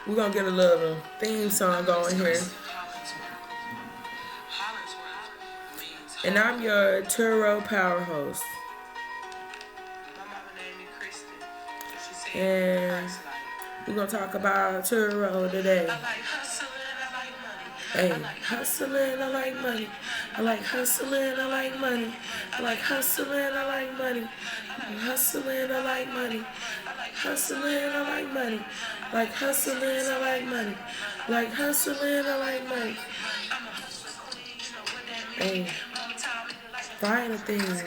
We're gonna get a little theme song going here. And I'm your Turo Power Host. And we're gonna talk about Turo today. Hey, hustling, I like money. I like hustling, I like money. I like hustling, I like money. Hustling, I like money. Hustling, I like money. Like hustling, I like money. Like hustling, I like money. Hey, buying the things,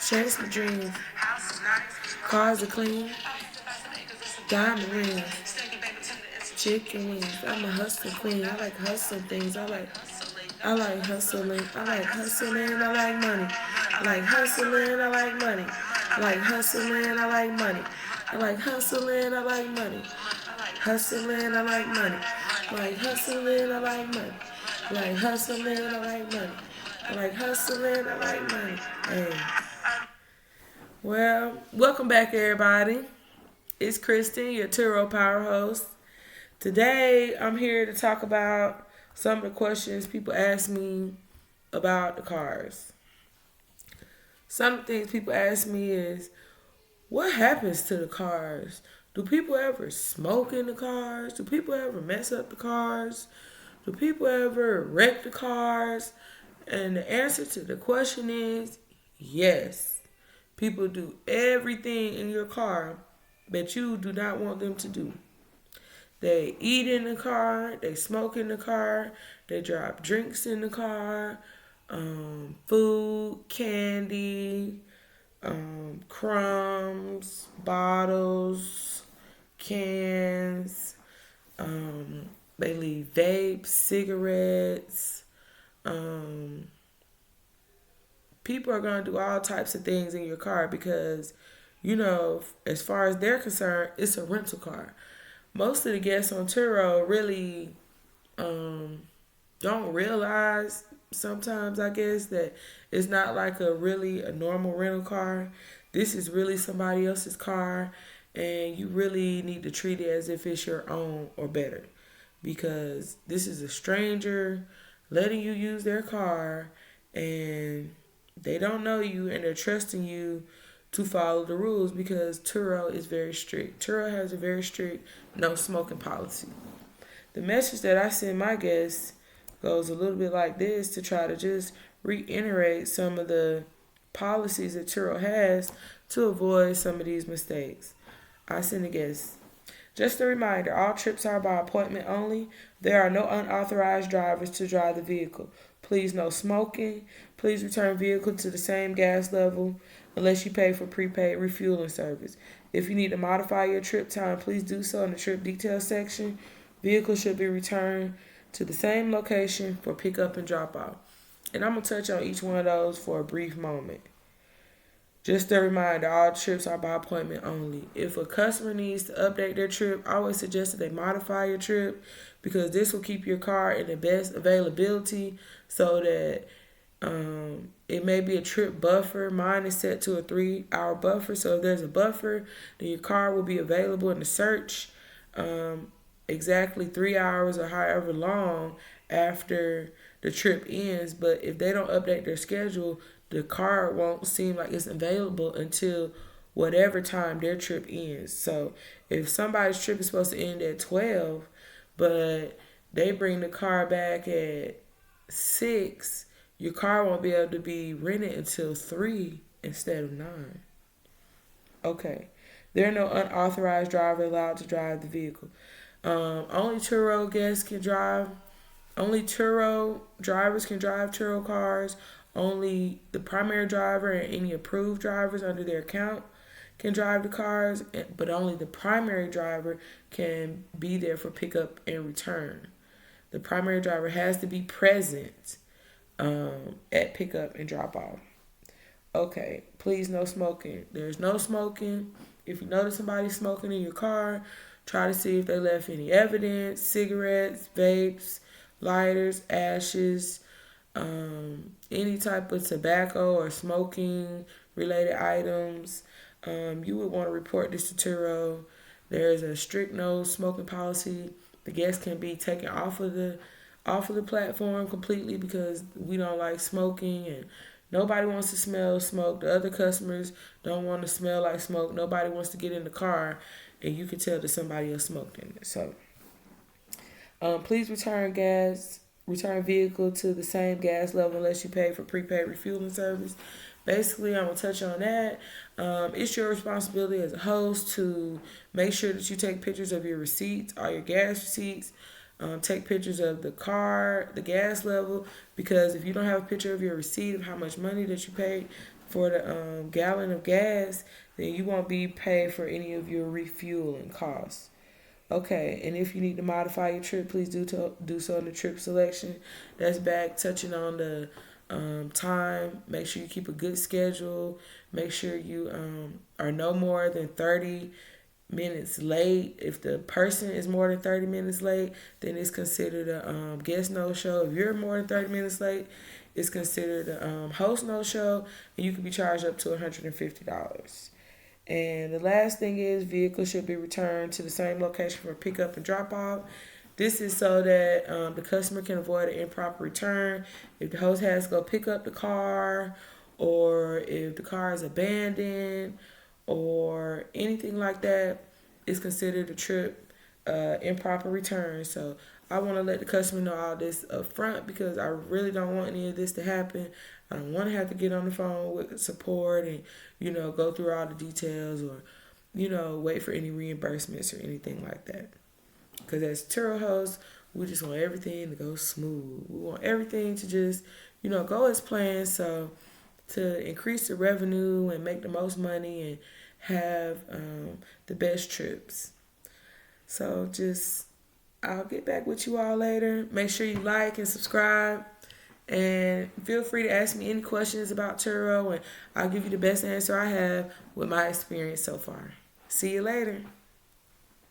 chase my dreams. Cars are clean, diamond rings, chicken wings. I'm a hustler queen. I like hustling things. I like hustling. I like hustling. I like money. I like hustling. I like money. I like hustling. I like money. I like hustling. I like money. Hustling. I like money. I like hustling. I like money. I like hustling. I like money. I like hustling. I like money. Hey. Well, welcome back, everybody. It's Kristen, your Turo Power Host. Today, I'm here to talk about some of the questions people ask me about the cars. Some of the things people ask me is, what happens to the cars? Do people ever smoke in the cars? Do people ever mess up the cars? Do people ever wreck the cars? And the answer to the question is yes. People do everything in your car that you do not want them to do. They eat in the car, they smoke in the car, they drop drinks in the car, food, candy, crumbs, bottles, cans. They leave vapes, cigarettes. Um, People are going to do all types of things in your car because, as far as they're concerned, it's a rental car. Most of the guests on Turo really don't realize sometimes, I guess, that it's not like a normal rental car. This is really somebody else's car, and you really need to treat it as if it's your own or better because this is a stranger letting you use their car, and they don't know you and they're trusting you to follow the rules because Turo is very strict. Turo has a very strict no smoking policy. The message that I send my guests goes a little bit like this to try to just reiterate some of the policies that Turo has to avoid some of these mistakes. I send the guests. Just a reminder, all trips are by appointment only. There are no unauthorized drivers to drive the vehicle. Please no smoking. Please return vehicle to the same gas level unless you pay for prepaid refueling service. If you need to modify your trip time, please do so in the trip details section. Vehicles should be returned to the same location for pickup and drop off. And I'm going to touch on each one of those for a brief moment. Just a reminder, all trips are by appointment only. If a customer needs to update their trip, I always suggest that they modify your trip because this will keep your car in the best availability so that it may be a trip buffer. Mine is set to a 3-hour buffer. So if there's a buffer, then your car will be available in the search exactly 3 hours or however long after the trip ends. But if they don't update their schedule, the car won't seem like it's available until whatever time their trip ends. So if somebody's trip is supposed to end at 12, but they bring the car back at 6, your car won't be able to be rented until 3 instead of 9. Okay. There are no unauthorized drivers allowed to drive the vehicle. Only Turo guests can drive. Only Turo drivers can drive Turo cars. Only the primary driver and any approved drivers under their account can drive the cars, but only the primary driver can be there for pickup and return. The primary driver has to be present at pickup and drop off. Okay, please no smoking. There's no smoking. If you notice somebody smoking in your car, try to see if they left any evidence, cigarettes, vapes, lighters, ashes, any type of tobacco or smoking related items. You would want to report this to Turo. There is a strict no smoking policy. The guests can be taken off of the platform completely because we don't like smoking, and nobody wants to smell smoke. The other customers don't want to smell like smoke. Nobody wants to get in the car and you can tell that somebody else smoked in it. So please return vehicle to the same gas level unless you pay for prepaid refueling service. Basically, I'm gonna touch on that. It's your responsibility as a host to make sure that you take pictures of your receipts, all your gas receipts. Take pictures of the car, the gas level, because if you don't have a picture of your receipt of how much money that you paid for the gallon of gas, then you won't be paid for any of your refueling costs. Okay, and if you need to modify your trip, please do so in the trip selection. That's back touching on the time. Make sure you keep a good schedule. Make sure you are no more than 30 minutes late. If the person is more than 30 minutes late, then it's considered a guest no show. If you're more than 30 minutes late, it's considered a host no show, and you can be charged up to $150. And the last thing is vehicles should be returned to the same location for pickup and drop off. This is so that the customer can avoid an improper return. If the host has to go pick up the car, or if the car is abandoned, or anything like that, it's considered a trip improper return. So I want to let the customer know all this up front because I really don't want any of this to happen. I don't want to have to get on the phone with support and, go through all the details or, wait for any reimbursements or anything like that. Because as Turo hosts, we just want everything to go smooth. We want everything to just, go as planned. So to increase the revenue and make the most money and have the best trips. So I'll get back with you all later. Make sure you like and subscribe. And feel free to ask me any questions about Turo, and I'll give you the best answer I have with my experience so far. See you later.